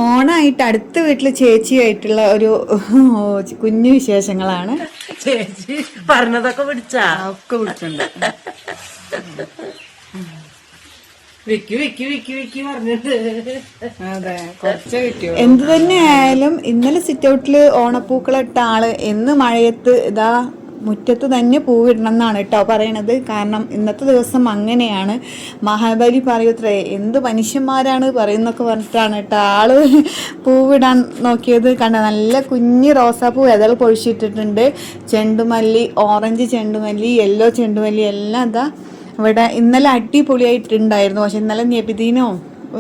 ഓണായിട്ട് അടുത്ത വീട്ടില് ചേച്ചിയായിട്ടുള്ള ഒരു കുഞ്ഞു വിശേഷങ്ങളാണ്. ചേച്ചി പറഞ്ഞതൊക്കെ പിടിച്ചാ ഒക്കെ വിളിച്ചിട്ടുണ്ട്. വിക്കി വിക്കി വിക്കി വിക്കി പറഞ്ഞിട്ട് അതെ, കുറച്ച് കിട്ടിയോ. എന്ത് തന്നെ ആയാലും ഇന്നലെ സിറ്റ് ഔട്ടില് ഓണപ്പൂക്കളിട്ട ആള് എന്ന് മഴയത്ത് ഇതാ മുറ്റത്ത് തന്നെ പൂവിടണം എന്നാണ് കേട്ടോ പറയണത്. കാരണം ഇന്നത്തെ ദിവസം അങ്ങനെയാണ്. മഹാബലി പറയൂത്രേ, എന്ത് മനുഷ്യന്മാരാണ് പറയുന്നൊക്കെ പറഞ്ഞിട്ടാണ് കേട്ടോ ആള് പൂവിടാൻ നോക്കിയത്. കണ്ട, നല്ല കുഞ്ഞ് റോസാപ്പൂ ഇതൾ പൊഴിച്ചിട്ടിട്ടുണ്ട്. ചെണ്ടുമല്ലി, ഓറഞ്ച് ചെണ്ടുമല്ലി, യെല്ലോ ചെണ്ടുമല്ലി എല്ലാം ഇതാ ഇവിടെ ഇന്നലെ അടിപൊളിയായിട്ടുണ്ടായിരുന്നു. പക്ഷെ ഇന്നലെ നബിദിനോ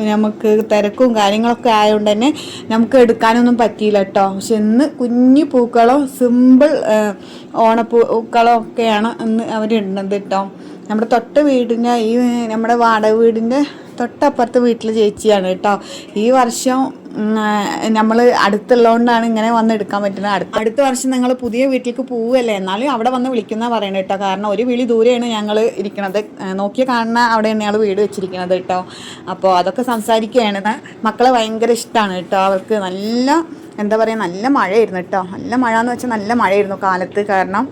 നമുക്ക് തിരക്കും കാര്യങ്ങളൊക്കെ ആയതുകൊണ്ട് തന്നെ നമുക്ക് എടുക്കാനൊന്നും പറ്റിയില്ല കേട്ടോ. പക്ഷെ ഇന്ന് കുഞ്ഞു പൂക്കളോ സിമ്പിൾ ഓണപ്പൂക്കളോ ഒക്കെയാണ് ഇന്ന് അവരിടുന്നത് കേട്ടോ. നമ്മുടെ തൊട്ട വീടിൻ്റെ നമ്മുടെ വാടക വീടിൻ്റെ തൊട്ടപ്പുറത്തെ വീട്ടിൽ ചേച്ചിയാണ് കേട്ടോ. ഈ വർഷം നമ്മൾ അടുത്തുള്ളതുകൊണ്ടാണ് ഇങ്ങനെ വന്ന് എടുക്കാൻ പറ്റുന്നത്. അടുത്ത വർഷം നിങ്ങൾ പുതിയ വീട്ടിലേക്ക് പോവുകയല്ലേ, എന്നാലും അവിടെ വന്ന് വിളിക്കുന്ന പറയണത് കേട്ടോ. കാരണം ഒരു വിളി ദൂരെയാണ് ഞങ്ങൾ ഇരിക്കണത്. നോക്കിയ കാണുന്ന അവിടെ തന്നെയാണ് വീട് വെച്ചിരിക്കുന്നത് കേട്ടോ. അപ്പോൾ അതൊക്കെ സംസാരിക്കുകയാണ്. മക്കളെ ഭയങ്കര ഇഷ്ടമാണ് കേട്ടോ. അവർക്ക് നല്ല എന്താ പറയുക, നല്ല മഴയായിരുന്നു കേട്ടോ. നല്ല മഴ എന്ന് വെച്ചാൽ നല്ല മഴയായിരുന്നു കാലത്ത്. കാരണം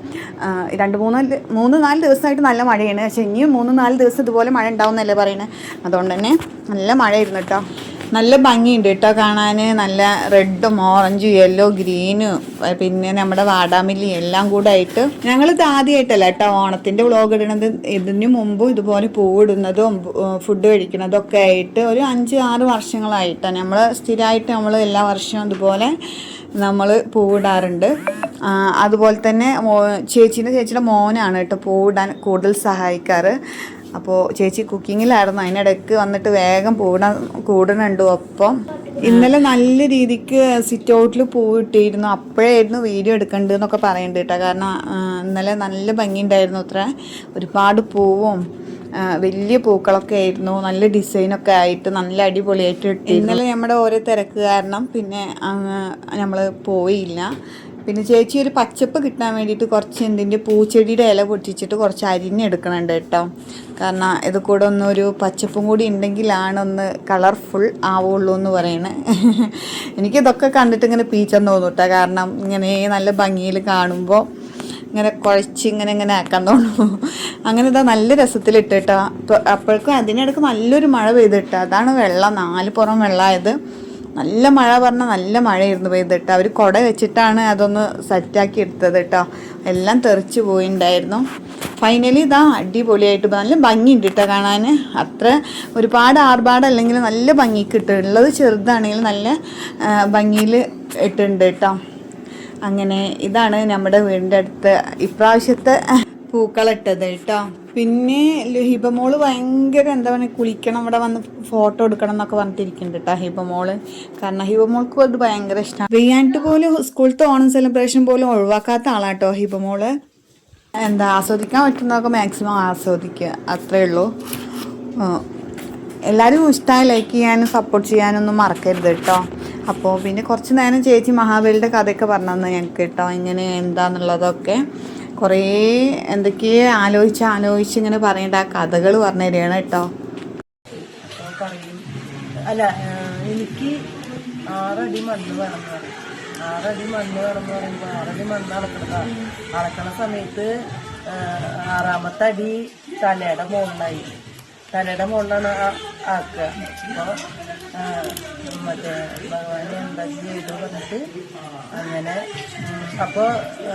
3-4 ദിവസമായിട്ട് നല്ല മഴയാണ്. പക്ഷെ ഇനിയും 3-4 ദിവസം ഇതുപോലെ മഴ ഉണ്ടാവുന്നല്ലേ പറയുന്നത്. അതുകൊണ്ട് തന്നെ നല്ല മഴയായിരുന്നു കേട്ടോ. നല്ല ഭംഗിയുണ്ട് കേട്ടോ കാണാൻ. നല്ല റെഡും ഓറഞ്ചും യെല്ലോ ഗ്രീനും പിന്നെ നമ്മുടെ വാടാമല്ലി എല്ലാം കൂടെ ആയിട്ട്. ഞങ്ങളിത് ആദ്യമായിട്ടല്ല കേട്ടോ ഓണത്തിൻ്റെ വ്ളോഗ് ഇടുന്നത്. ഇതിന് മുമ്പും ഇതുപോലെ പൂവിടുന്നതും ഫുഡ് കഴിക്കുന്നതും ഒക്കെ ആയിട്ട് ഒരു 5-6 വർഷങ്ങളായിട്ടാണ് നമ്മൾ സ്ഥിരമായിട്ട് നമ്മൾ എല്ലാ വർഷവും ഇതുപോലെ നമ്മൾ പൂവിടാറുണ്ട്. അതുപോലെ തന്നെ ചേച്ചിയുടെ മോനാണ് കേട്ടോ പൂവിടാൻ കൂടുതൽ സഹായിക്കാറ്. അപ്പോൾ ചേച്ചി കുക്കിങ്ങിലായിരുന്നു. അതിനിടയ്ക്ക് വന്നിട്ട് വേഗം കൂടുന്നുണ്ട്. ഒപ്പം ഇന്നലെ നല്ല രീതിക്ക് സിറ്റ് ഔട്ടിൽ പൂവിട്ടിരുന്നു. അപ്പോഴായിരുന്നു വീഡിയോ എടുക്കേണ്ടതെന്നൊക്കെ പറയുന്നുണ്ട് കേട്ടോ. കാരണം ഇന്നലെ നല്ല ഭംഗിയുണ്ടായിരുന്നു അത്ര. ഒരുപാട് പൂവും വലിയ പൂക്കളൊക്കെ ആയിരുന്നു. നല്ല ഡിസൈനൊക്കെ ആയിട്ട് നല്ല അടിപൊളിയായിട്ട് ഇട്ടു. ഇന്നലെ നമ്മുടെ ഓരോ തിരക്ക് കാരണം പിന്നെ നമ്മൾ പോയില്ല. പിന്നെ ചേച്ചി ഒരു പച്ചപ്പ് കിട്ടാൻ വേണ്ടിയിട്ട് കുറച്ച് എന്തിൻ്റെ പൂച്ചെടിയുടെ ഇല പൊട്ടിച്ചിട്ട് കുറച്ച് അരിഞ്ഞെടുക്കണുണ്ട് കേട്ടോ. കാരണം ഇത് കൂടെ ഒന്നൊരു പച്ചപ്പും കൂടി ഉണ്ടെങ്കിലാണ് ഒന്ന് കളർഫുൾ ആവുള്ളൂ എന്ന് പറയണേ. എനിക്കിതൊക്കെ കണ്ടിട്ട് ഇങ്ങനെ പീച്ചെന്ന് തോന്നും കേട്ടോ. കാരണം ഇങ്ങനെ നല്ല ഭംഗിയിൽ കാണുമ്പോൾ ഇങ്ങനെ കുഴച്ച് ഇങ്ങനെ ആക്കാൻ തോന്നും. അങ്ങനെ ഇതാ നല്ല രസത്തിലിട്ട് കേട്ടോ. അപ്പോഴേക്കും അതിനിടയ്ക്ക് നല്ലൊരു മഴ പെയ്തിട്ടോ. അതാണ് വെള്ളം 4 പുറം വെള്ളമായത്. നല്ല മഴ പറഞ്ഞാൽ നല്ല മഴയായിരുന്നു പെയ്തിട്ട്. അവർ കുട വെച്ചിട്ടാണ് അതൊന്ന് സെറ്റാക്കി എടുത്തത് കേട്ടോ. എല്ലാം തെറിച്ച് പോയിണ്ടായിരുന്നു. ഫൈനലി ഇതാ അടിപൊളിയായിട്ട് നല്ല ഭംഗിയുണ്ട് കേട്ടോ കാണാൻ. അത്ര ഒരുപാട് ആർഭാടല്ലെങ്കിൽ നല്ല ഭംഗിക്ക് ഇട്ടുള്ളത്. ചെറുതാണെങ്കിൽ നല്ല ഭംഗിയിൽ ഇട്ടുണ്ട് കേട്ടോ. അങ്ങനെ ഇതാണ് നമ്മുടെ വീടിൻ്റെ അടുത്ത് ഇപ്രാവശ്യത്തെ പൂക്കളിട്ടത് കേട്ടോ. പിന്നെ ഹിബമോള് ഭയങ്കര എന്താ പറയുക, കുളിക്കണം, ഇവിടെ വന്ന് ഫോട്ടോ എടുക്കണം എന്നൊക്കെ പറഞ്ഞിട്ടിരിക്കുന്നുണ്ട് കേട്ടോ ഹിബമോള്. കാരണം ഹിബമോൾക്ക് അത് ഭയങ്കര ഇഷ്ടമാണ്. റിയാൻറ്റ് പോലും സ്കൂളത്തെ ഓണം സെലിബ്രേഷൻ പോലും ഒഴിവാക്കാത്ത ആളാട്ടോ ഹിബമോള്. എന്താ ആസ്വദിക്കാൻ പറ്റുന്നതൊക്കെ മാക്സിമം ആസ്വദിക്കുക, അത്രേ ഉള്ളൂ. എല്ലാവരും ഇഷ്ടമായി ലൈക്ക് ചെയ്യാനും സപ്പോർട്ട് ചെയ്യാനൊന്നും മറക്കരുത് കേട്ടോ. അപ്പോൾ പിന്നെ കുറച്ച് നേരം ചേച്ചി മഹാബലിയുടെ കഥയൊക്കെ പറഞ്ഞു തന്നെ ഞങ്ങൾക്ക് കേട്ടോ. ഇങ്ങനെ എന്താണെന്നുള്ളതൊക്കെ കുറേ എന്തൊക്കെയോ ആലോചിച്ച് ഇങ്ങനെ പറയേണ്ട ആ കഥകൾ പറഞ്ഞു തരികയാണ് കേട്ടോ. അല്ല, എനിക്ക് 6 അടി മണ്ണ് വേണം എന്ന് പറയും. 6 അടി മണ്ണ് വേണം എന്ന് പറയുമ്പോൾ 6 അടി മണ്ണ് അളക്കുന്നതാണ്. അളക്കണ സമയത്ത് 6ാമത്തെ അടി തലയുടെ മുകളിലാണ് ആക്കുക. അപ്പോൾ മറ്റേ ഭഗവാനെ എന്താ ചെയ്തു പറഞ്ഞിട്ട് അങ്ങനെ. അപ്പോൾ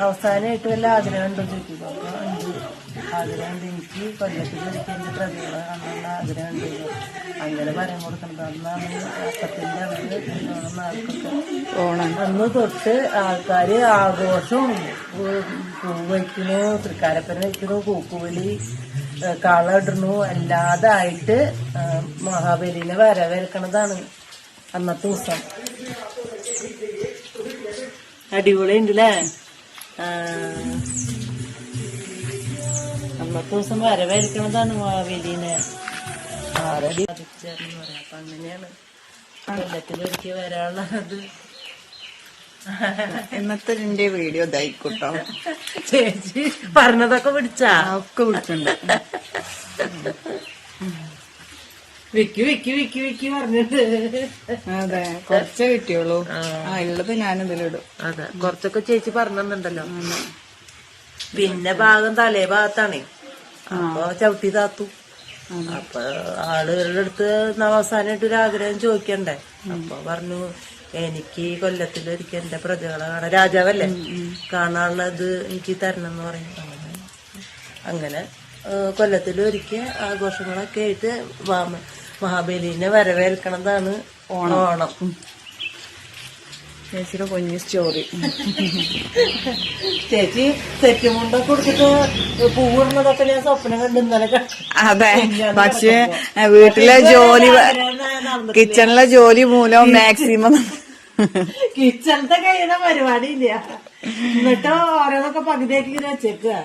അവസാനമായിട്ട് വല്ല ആഗ്രഹം ഉണ്ടോ ചോദിക്കുന്നു. അപ്പോൾ ആഗ്രഹമുണ്ട്, എനിക്ക് കൊല്ലത്തിൽ ഒരിക്കൽ എൻ്റെ പ്രതികളെ കാണാനുള്ള ആഗ്രഹമുണ്ട്. അങ്ങനെ പറയാൻ കൊടുക്കുന്നത്. അന്നാണ് അപ്പത്തിൻ്റെ ആൾക്കൊക്കെ അന്ന് തൊട്ട് ആൾക്കാർ ആഘോഷവും പൂ വയ്ക്കുന്നു, തൃക്കാരപ്പന വയ്ക്കുന്നു, കൂക്കുവലി കള ഇടുന്നു, അല്ലാതായിട്ട് മഹാബലിനെ വരവേൽക്കണതാണ് അന്നത്തെ ദിവസം. അടിപൊളി ഉണ്ടല്ലേ. അന്നത്തെ ദിവസം വരവേൽക്കണതാണ് മഹാബലിനെ. 6 അടി പതിച്ചേർന്ന് പറയാം. അപ്പൊ അങ്ങനെയാണ് കൊല്ലത്തിലൊരിക്കൽ വരാനുള്ളത്. ഇന്നത്തെ എന്റെ വീഡിയോ ഇതായിക്കോട്ടോ. ചേച്ചി പറഞ്ഞതൊക്കെ പിടിച്ചാ ഒക്കെ പിടിച്ചിട്ടുണ്ട്. വിക്കി വിക്കി വിക്കി വിക്കി പറഞ്ഞിട്ട്. അതെ, കുറച്ചേ കിട്ടിയുള്ളൂ. ഉള്ളത് ഞാൻ ഇതിലിടും. അതെ, കുറച്ചൊക്കെ ചേച്ചി പറഞ്ഞിട്ടുണ്ടല്ലോ. പിന്നെ ഭാഗം തലേ ഭാഗത്താണേ, അപ്പൊ ചവിട്ടി താത്തു. അപ്പൊ ആളുകളുടെ അടുത്ത് അവസാനമായിട്ട് ഒരു ആഗ്രഹം ചോദിക്കണ്ടേ. അപ്പൊ പറഞ്ഞു, എനിക്ക് കൊല്ലത്തിലൊരിക്കൽ എന്റെ പ്രജകളെ കാണാൻ, രാജാവല്ലേ, കാണാനുള്ളത് എനിക്ക് തരണം എന്ന് പറയും. അങ്ങനെ കൊല്ലത്തിലൊരിക്കൽ ആഘോഷങ്ങളൊക്കെ ആയിട്ട് മഹാബലിനെ വരവേൽക്കണതാണ് ഓണം. ചേച്ചിയുടെ കുഞ്ഞു സ്റ്റോറി. ചേച്ചി തെറ്റുമുണ്ടൊക്കെ കൊടുത്തിട്ട് പൂവിടുന്നതൊക്കെ ഞാൻ സ്വപ്നം കണ്ട് ഇന്നലെ. അതെ, പക്ഷെ വീട്ടിലെ ജോലി, കിച്ചണിലെ ജോലി മൂലം മാക്സിമം കിച്ചണത്തെ കഴിയുന്ന പരിപാടിയില്ല. എന്നിട്ട് ഓരോന്നൊക്കെ പകുതിയാക്കി ഇങ്ങനെ വെച്ചേക്കുക.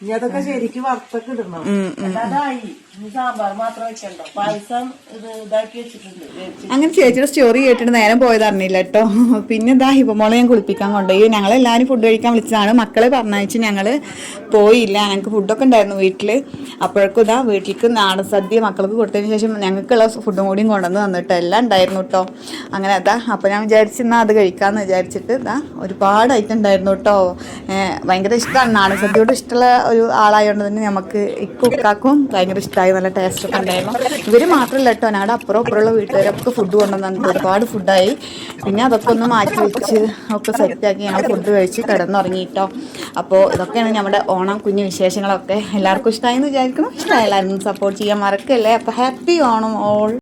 ഇനി അതൊക്കെ ശരിക്കും വറുത്തൊക്കെ ഇടണം. അല്ലാതായി ഇനി സാമ്പാർ മാത്രം വെക്കണ്ടോ. പായസം ഇത് ഇതാക്കി വെച്ചിട്ടുണ്ട്. അങ്ങനെ ചേച്ചിയുടെ സ്റ്റോറി കേട്ടിട്ട് നേരം പോയത് അറിഞ്ഞില്ല കേട്ടോ. പിന്നെ ഇതാ ഹിബമോളെ ഞാൻ കുളിപ്പിക്കാൻ കൊണ്ടുപോയി. ഞങ്ങളെല്ലാവരും ഫുഡ് കഴിക്കാൻ വിളിച്ചതാണ്. മക്കളെ പറഞ്ഞയച്ച് ഞങ്ങൾ പോയില്ല. ഞങ്ങൾക്ക് ഫുഡൊക്കെ ഉണ്ടായിരുന്നു വീട്ടിൽ. അപ്പോഴേക്കും ഇതാ വീട്ടിലേക്ക് നാടൻ സദ്യ മക്കൾക്ക് കൊടുത്തതിന് ശേഷം ഞങ്ങൾക്കുള്ള ഫുഡും കൂടിയും കൊണ്ടുവന്ന് തന്നിട്ട് എല്ലാം ഉണ്ടായിരുന്നു കേട്ടോ. അങ്ങനെ അതാ അപ്പോൾ ഞാൻ വിചാരിച്ചെന്നാൽ അത് കഴിക്കാമെന്ന് വിചാരിച്ചിട്ട് ഇതാ ഒരുപാട് ഐറ്റം ഉണ്ടായിരുന്നു കേട്ടോ. ഭയങ്കര ഇഷ്ടമാണ് നാടൻ സദ്യയോട് ഇഷ്ടമുള്ള ഒരു ആളായതുകൊണ്ട് തന്നെ നമുക്ക് ഇക്കാക്കും ഭയങ്കര ഇഷ്ടമായി. നല്ല ടേസ്റ്റൊക്കെ ഉണ്ടായിരുന്നു. ഇവർ മാത്രമല്ല കേട്ടോ, ഞങ്ങളുടെ അപ്പുറമുള്ള വീട്ടുകാരൊക്കെ ഫുഡ് കൊണ്ടുവന്നിട്ട് ഒരുപാട് ഫുഡായി. പിന്നെ അതൊക്കെ ഒന്ന് മാറ്റി വെച്ച് ഒക്കെ സെറ്റാക്കി ഞങ്ങൾ ഫുഡ് കഴിച്ച് കിടന്നുറങ്ങി കേട്ടോ. അപ്പോൾ ഇതൊക്കെയാണ് നമ്മുടെ ഓണം കുഞ്ഞു വിശേഷങ്ങളൊക്കെ. എല്ലാവർക്കും ഇഷ്ടമായി എന്ന് വിചാരിക്കണം. ഇഷ്ടമായി എല്ലാവരും സപ്പോർട്ട് ചെയ്യാൻ മറക്കല്ലേ. അപ്പോൾ ഹാപ്പി ഓണം ഓൾ.